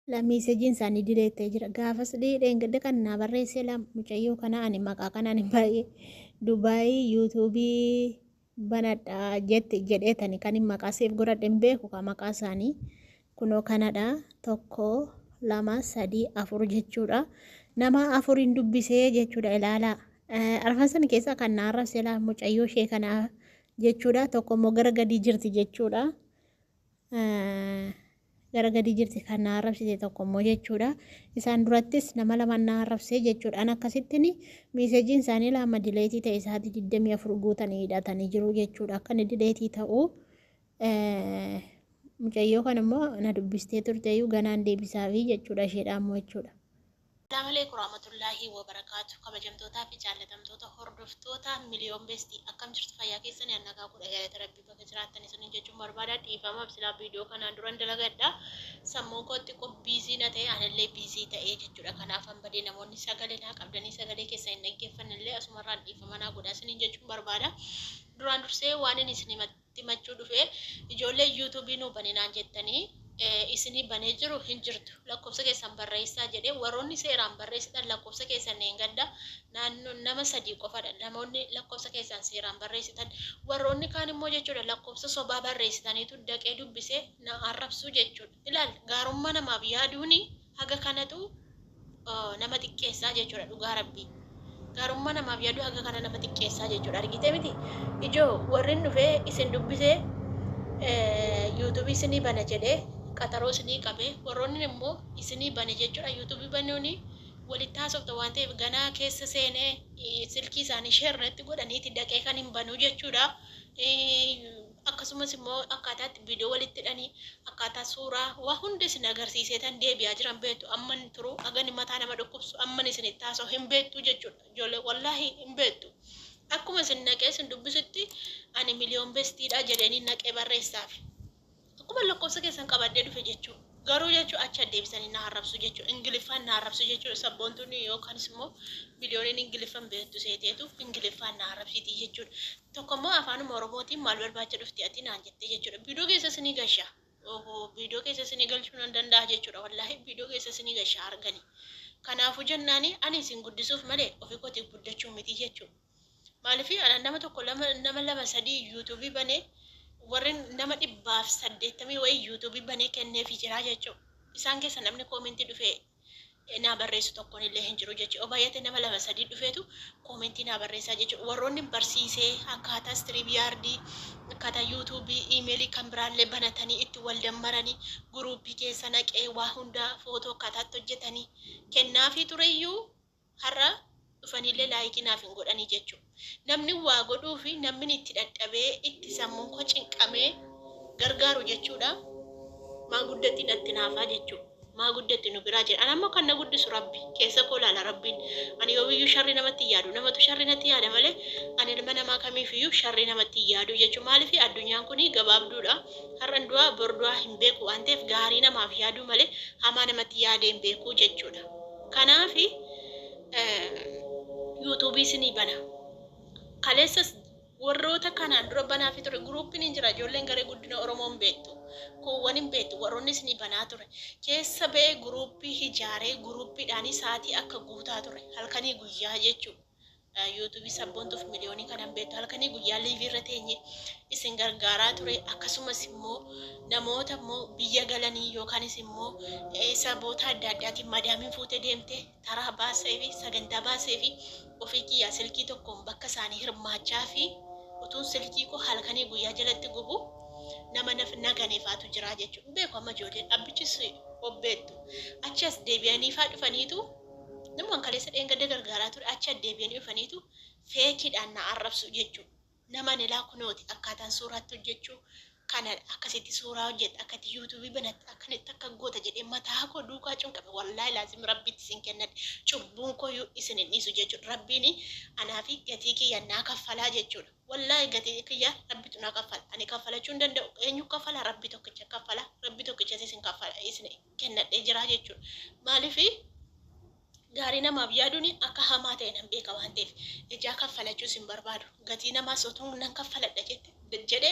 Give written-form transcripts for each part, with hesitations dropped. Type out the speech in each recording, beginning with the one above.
La meesejiin isaanii direettee jira. Gaafas dhiidheen gadda kan naa barreesse la mucayyoo kana ani maqaa kanaan hin baay'ee Dubaayii yuutuubii banadha jedheetani kan hin maqaa seef godhadhe hin beeku ka maqaa isaanii kunoo kanadha tokko lama sadii afur jechuudha. Nama afuriin dubbisee jechuudha ilaalaa. Arfan sana keessaa kan naa arrabse la mucayyoo ishee kanaa jechuudha. Tokko immoo gara gadii jirti jechuudha. Gara gadii jirti kan na arrabsite tokko immoo jechuudha. Isaan durattis nama lama na arrabsee jechuudha. An akkasittiin meesejiin isaanii lama dileetii ta'e isaatii 24 guutanii hidhatanii jiru jechuudha. Akka inni dileetii ta'u mucayyoo kan immoo na dubbistee turteeyyuu ganaan deebisaafi jechuudha isheedhaan immoo jechuudha. Assalamu alaikum warahmatullahi wabarakatuh. Kabajamtootaa fi jaallatamtoota hordoftoota miliyoon beestii akkam jirtu fayyaa keessanii annagaa kudha galata rabbii bakka jiraattan isiniin jechuun barbaada dhiifama silaa viidiyoo kanaan duran dalagadha. Sammuu kootti biizii na ta'e anillee biizii ta'ee jechuudha. Kanaaf hanbadee namoonni sagalee naa qabdanii sagalee keessa hin dhaggeeffannillee asumarraan dhiifama naa godhaa isiniin jechuun barbaada. Duraan dursee waan inni isinimatti machuu dhufe ijoollee yuutuubii nuu baninaan jettanii isinii banee jiru hin jirtu lakkoofsa keessan barreessaa jedhee warroonni seeraan barreessitan lakkoofsa keessan hin gadda naannoo nama sadii qofadha namoonni lakkoofsa keessan seeraan barreessitan warroonni kaan immoo jechuudha lakkoofsa sobaa barreessitaniitu daqee dubbisee na arrabsuu jechuudha ilaal gaarummaa namaaf yaaduuni haga kanatu nama xiqqeessaa jechuudha dhugaa rabbii gaarummaa namaaf yaadu haga kana nama xiqqeessaa jechuudha argitee miti ijoo warrin dhufee isin dubbisee yuutuubii isinii bana jedhee qataroo isinii qabee warroonni immoo isinii bane jechuudha yuutuubii banuuni walitti haasofta waan ta'eef ganaa keessa seenee silkii isaanii sheernetti godhaniiti dhaqee kan hin banuu jechuudha. Akkasumas immoo akkaataatti viidiyoo walitti hidhanii akkaataa suuraa waa hundi isin agarsiisee tan deebi'aa jiran beektu amman turu agani mataa nama dhukkubsu amman isinitti haasa'u hin beektu jechuudha. Ijoollee wallaahi hin beektu. Akkuma isin naqee isin dubbisutti ani miliyoon beestiidha jedhanii naqee barreessaafi. Akkuma lakkoofsa keessan qabadhee dhufe jechuudha. Garuu jechuudha achi deebisanii na arrabsu jechuudha. Ingiliffaan na arrabsu jechuudha. Sabboontuun yookaanis immoo miliyooniin ingiliffaan beektu seeteetu ingiliffaan na arrabsiti jechuudha. Tokko immoo afaan oromootiin maal barbaacha dhufti ati naan jette jechuudha. Viidiyoo keessa isinii gashaa. Viidiyoo keessa isinii galchuu nan danda'a jechuudha. Wallaahi viidiyoo keessa isinii gashaa argani. Kanaafuu jennaani ani isin guddisuuf malee ofii kootiif guddachuu miti jechuudha. Maaliifii nama tokko nama lama sadii yuutuubii banee warreen nama 180 wayii yuutuubii banee kenneefii jira jechuudha. Isaan keessa namni koomentii dhufee naa barreessu tokkoon illee hin jiru jechuudha. Baay'ate nama lama sadii dhufeetu koomentii naa barreessaa jechuudha. Warroonni barsiisee akkaataa StreamYard akkaataa yuutuubii iimeelii kan biraallee banatanii itti wal dammaranii guruupii keessa naqee waa hundaa footoo akkaataatti hojjetanii kennaafii tureyyuu har'a dhufanillee laayikii naaf hin godhanii jechuudha. Namni waa godhuu fi namni itti dadhabee itti sammuun koo cinqamee gargaaru jechuudha. Maa guddatti dhatti naafaa jechuudha. Maa guddatti nu biraa jira. Ani ammoo kan na guddisu rabbi. Keessa koo laala rabbiin. Ani yoo biyyuu sharri namatti yaadu. Namatu sharri natti yaada malee ani ilma namaa kamiifiyyuu sharri namatti yaadu jechuudha. Maaliif addunyaan kun gabaabduudha. Har'an du'aa bor du'aa hin beeku waan ta'eef gaarii namaaf yaadu malee hamaa namatti yaadee hin beeku jechuudha. Kanaafi yuutuubii isinii bana. Kaleessas warroota kanaan dura banaa fi ture guruupiin hin jira ijoolleen garee guddina Oromoo hin beektu. Kuuwwan hin beektu warroonni isinii banaa ture. Keessa ba'ee guruupii ijaaree guruupiidhaan sa'aatii akka guutaa ture halkanii guyyaa jechuudha. yuutuubii sabboontuuf miliyoonii kanan beektu halkanii guyyaa liivii irra teenye isin gargaaraa ture akkasumas immoo namoota immoo biyya galanii yookaanis immoo saboota adda addaatiin madaamiin fuutee deemte taraa baasee fi sagantaa baasee fi ofii kiyyaa silkii tokkoon bakka isaanii hirmaachaa fi utuun silkii koo halkanii guyyaa jalatti gubu nama naganeefaatu jira jechuudha. Beeku amma ijoolleen abbichis obbeettu achi as deebi'anii faa dhufaniitu namoonni kaleessa dheengadda gargaaraa ture achi as deebi'anii dhufaniitu feekiidhaan na arrabsu jechuudha. Nama nilaa kunooti akkaataan suuraatti hojjechuu kana akkasitti suuraa hojjeta akkati yuutuubii banatti akkanitti akka goota jedhee mataa koo duukaa cunqabe wallaahi laazim rabbitti isin kennadhe cubbuun koo isin hin dhiisu jechuudha. Rabbiin anaafi gatii kiyya naa kaffalaa jechuudha. Wallaahi gatii kiyya rabbitu naa kaffala. Ani kaffalachuu hin danda'u. Eenyu kaffala? Rabbi tokkicha kaffala. Rabbi tokkicha isin kaffala isin kennadhee jira jechuudha. Maaliifi gaarii namaaf yaaduun akka hamaa ta'e nan beeka waan ta'eef ijaa kaffalachuu isin barbaadu. Gatii namaa sotuun nan kaffaladha jette jedhe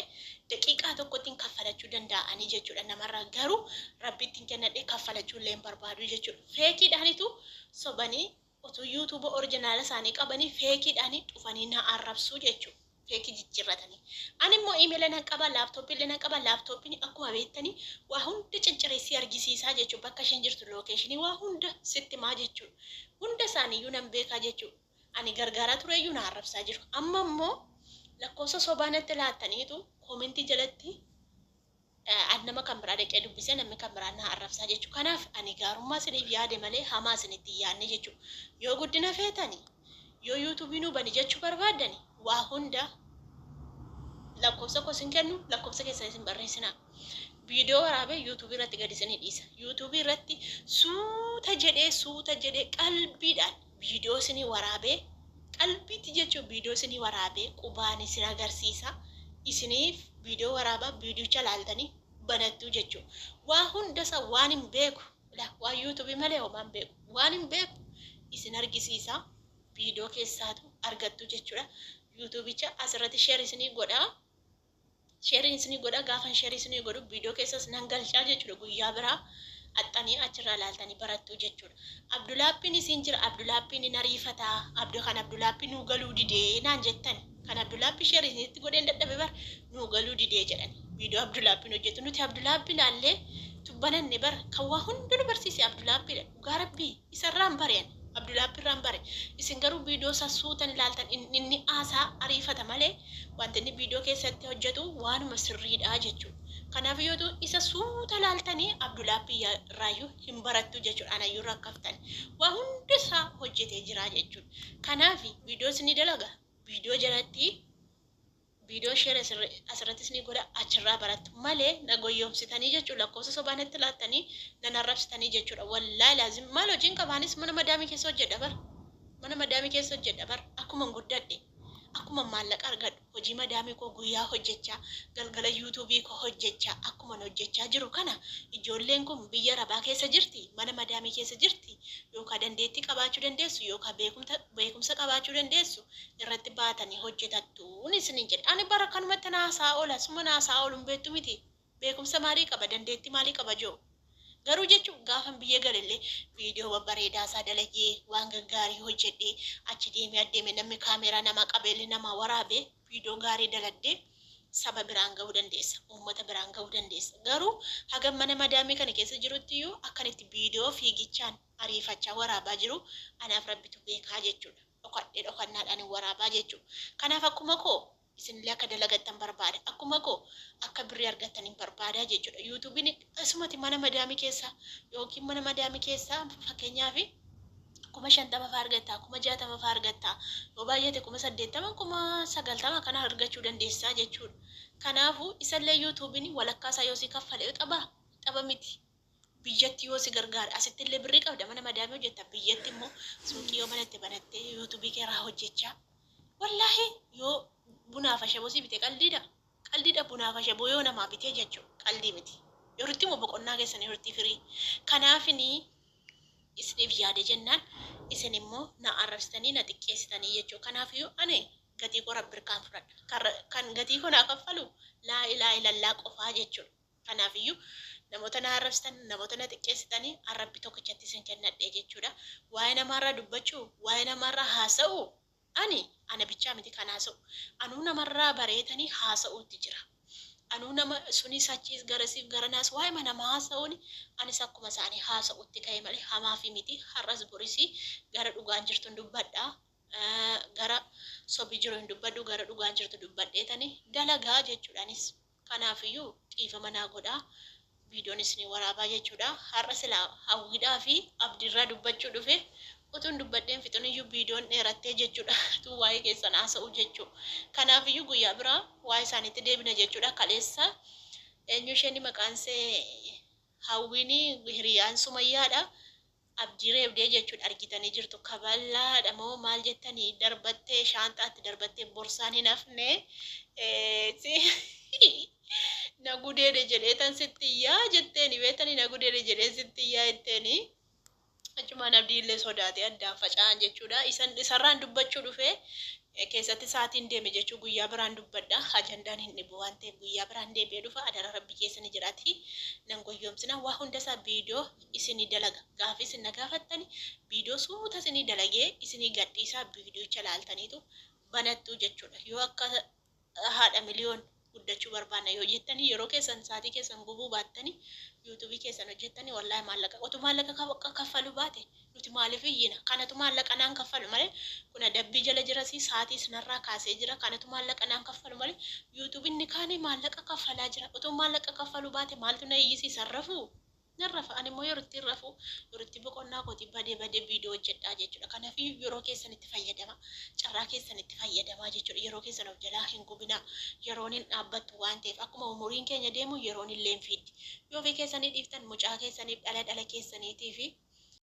daqiiqaa tokkottiin kaffalachuu danda'anii jechuudha namarraa garuu rabbittiin kennadhee kaffalachuu illee hin barbaadu jechuudha. Feekiidhaanitu sobanii utuu yuutuuba orjinaala isaanii qabanii feekiidhaanii dhufanii na arrabsuu jechuudha. Feekii jijjiirratanii. Ani immoo iimeela nan qaba, laaptooppii illee nan qaba. Laaptooppiin akkuma beektanii waa hunda cincareessii argisiisaa jechuudha. Bakka isheen jirtu lookeeshinii waa hunda sitti maa jechuudha. Hunda isaaniiyyuu nan beekaa jechuudha. Ani gargaaraa tureyyuu na arrabsaa jiru. Amma immoo lakkoofsa sobaa natti laattaniitu koomentii jalatti nama kan biraa dhaqee dubbisee namni kan biraa na arrabsaa jechuudha. Kanaaf ani gaarummaa isiniif yaade malee hamaa isinitti hin yaadne jechuudha. Yoo guddina feetanii yoo yuutuubii nu bani jechuu barbaaddani waa hunda lakkoofsa koo isin kennu lakkoofsa keessan isin barreessinaa. Viidiyoo waraabee yuutuubii irratti gadi isinii dhiisa. Yuutuubii irratti suuta jedhee qalbiidhaan viidiyoo isinii waraabee qalbiitti jechuun viidiyoo isinii waraabee qubaan isin agarsiisa. Isiniif viidiyoo waraabaa viidiyocha laaltanii banattuu jechuudha. Waa hundasaa waan hin beeku waan yuutuubii malee homaan beeku waan hin beeku isin argisiisa. Viidiyoo keessaatu argattu jechuudha. Yuutuubicha asirratti sheerii isinii godhaa. Sheerii isinii godhaa gaafan sheerii isinii godhu viidiyoo keessas nan galchaa jechuudha. Guyyaa biraa axxanii achirraa laaltanii barattu jechuudha. Abdulaappiin isin jira. Abdulaappiin hin ariifataa. Kan Abdulaappiin nuu galuu didee naan jettan. Kan Abdulaappii sheerii isinitti godheen dadhabe bar nuu galuu didee jedhan. Viidiyoo Abdulaappiin hojjetu nuti Abdulaappii laallee tubbananne bar kan waa hunda nu barsiise Abdulaappiidha. Dhugaa rabbii isarraan bareen. Abdulaappiirraan bare isin garuu viidiyoo isaa suutan ilaaltan inni aasaa ariifata malee wanti inni viidiyoo keessatti hojjetu waanuma sirriidha jechuudha. Kanaaf yoo isa suuta ilaaltanii Abdulaappii irraayyuu hin barattu jechuudha. Anayyuu rakkaftani waa hunda isaa hojjetee jira jechuudha. Kanaaf viidiyoo isinii dalaga viidiyoo jalatti viidiyoo sheer asirratti isinii godha achirraa barattu malee na goyyoomsitanii jechuudha. Lakkoofsa sobaa natti laattanii nan arrabsitanii jechuudha. Wallaahi laazim maal hojiin qabaanis mana madaamii keessa hojjedha bar. Mana madaamii keessa hojjedha bar. Akkuma guddadhe akkuma maallaqa argadhu hojii madaamii koo guyyaa hojjechaa galgala yuutuubii koo hojjechaa akkuma hojjechaa jiru kana ijoolleen kun biyya arabaa keessa jirti mana madaamii keessa jirti yookaan dandeettii qabaachuu dandeessu yookaan beekumsa qabaachuu dandeessu irratti baatanii hojjetattuun isiniin jedhe. Ani bara kanumatti naasaa oola suma naasaa ooluun beektu miti beekumsa maalii qaba dandeettii maalii qaba joo. Garuu jechuun gaafan biyya galillee viidiyoo babbareedaa isaa dalagee waan gaggaarii hojjedhee achi deemee adeeme namni kaameeraa nama qabeellee nama waraabee viidiyoo gaarii daladdee saba biraan gahuu dandeessa. Uummata biraan gahuu dandeessa. Garuu hagam mana madaamii kana keessa jirutti iyyuu akkanitti viidiyoo fiigichaan ariifachaa waraabaa jiru anaaf rabbitu beekaa jechuudha. Dhokannaadhaan waraabaa jechuudha. Kanaaf akkuma koo isinillee akka dalagattan barbaada. Akkuma koo akka birrii argattan hin barbaada jechuudha. Yuutuubiin asumatti mana madaamii keessa yookiin mana madaamii keessa fakkeenyaaf 50 fa'aa argatta, 60 fa'aa argatta. Yoo baay'ate 80, 90 kana argachuu dandeessaa jechuudha. Kanaafuu isallee yuutuubiin walakkaasaa yoo si kaffalee xaba miti. Biyyatti yoo si gargaara asitti illee birrii qabda mana madaamii hojjetta. Biyyatti immoo suuqii yoo banattee yuutuubii keeraa hojjechaa. Wallaahi yoo bunaaf ashaboo si bite qaldiidha bunaaf ashaboo yoo namaa bitee jechuudha. Qaldii miti. Yerootti immoo boqonnaa keessan yerootti firii. Kanaafini isiniif yaade jennaan isin immoo na arrabsitanii na xiqqeessitanii jechuudha. Kanaafiyyuu ani gatii koo rabbi irkaan fudhadha. Kan gatii koo naa kaffalu laa ilaaha illallaa qofaa jechuudha. Kanaafiyyuu namoota na arrabsitan namoota na xiqqeessitanii arrabbi tokkichatti isin kennadhee jechuudha. Waa'ee namaarraa dubbachuu waa'ee namaarraa haasa'uu ana bichaa miti kan haasa'u. Anuu namarraa bareetanii haasa'uutti jira. Anuu nama sunis achiis garasiif garanaas waa'ee nama haasa'uuni anis akkuma isaanii haasa'uutti ka'e malee hamaa fi miti har'as borisii gara dhugaan jirtu hin dubbadhaa. Gara sobi jiru hin dubbadhu gara dhugaan jirtu dubbadheetanii dalagaa jechuudhaanis. Kanaafiyyuu dhiifama naa godhaa. Viidiyoon isinii waraabaa jechuudha. Har'a silaa hawwiidhaa fi abdiirraa dubbachuu dhufe utuun dubbadheen fixaniyyuu viidiyoon dheerattee jechuudha. Tu waa'ee keessan haasa'u jechuudha. Kanaafiyyuu guyyaa biraa waa'ee isaaniitti deebina jechuudha. Kaleessa eenyu isheen maqaansee hawwiini hiriyaan sumayyaadha. Abdii reebdee jechuudha argitanii jirtu. Kaballaadha moo maal jettanii darbattee shaanxaatti darbattee borsaan hin hafne nagudeede jedheetan sitti yaa jetteeni beetanii nagudeede jedhee sitti yaa jetteeni Achumaan abdiillee sodaatee addaan faca'an jechuudha. Isarraan dubbachuu dhufee keessatti sa'aatiin deeme jechuu guyyaa biraan dubbadha. Ajandaan hin dhibu waan ta'eef guyyaa biraan deebi'ee dhufa. Adara rabbi keessanii jiraati. Nan goyyoomsina waa hundasaa viidiyoo isinii dalaga. Gaafa isin na gaafattani viidiyoo suuta isinii dalagee isinii gadhiisaa viidiyoocha laaltaniitu banattu jechuudha. Yoo akka haadha miliyoon guddachuu barbaanna yoo jettanii yeroo keessan sa'aatii keessan gubuu baattanii yuutuubii keessan hojjettanii wallaahi maallaqa otu maallaqa kaffalu baate nuti maaliif iyyina kanatu maallaqa naan kaffalu malee kun adabbii jala jirasi sa'aatii sinarraa kaasee jira kanatu maallaqa naan kaffalu malee yuutuubiin ni kaanii maallaqa kaffalaa jira otu maallaqa kaffalu baate maaltu na iyyisiisa rafuu narrafa ani immoo yeroo ittiin rafu yeroo itti boqonnaa kooti badee viidiyoo hojjedhaa jechuudha. Kanaaf yeroo keessan itti fayyadama carraa keessan itti fayyadamaa jechuudha. Yeroo keessan of jalaa hin gubinaa yeroon hin dhaabbattu waan ta'eef akkuma umuriin keenya deemu yeroon illee hin fiiddi. Yoo ofii keessanii dhiiftan mucaa keessaniif dhala keessaniitii fi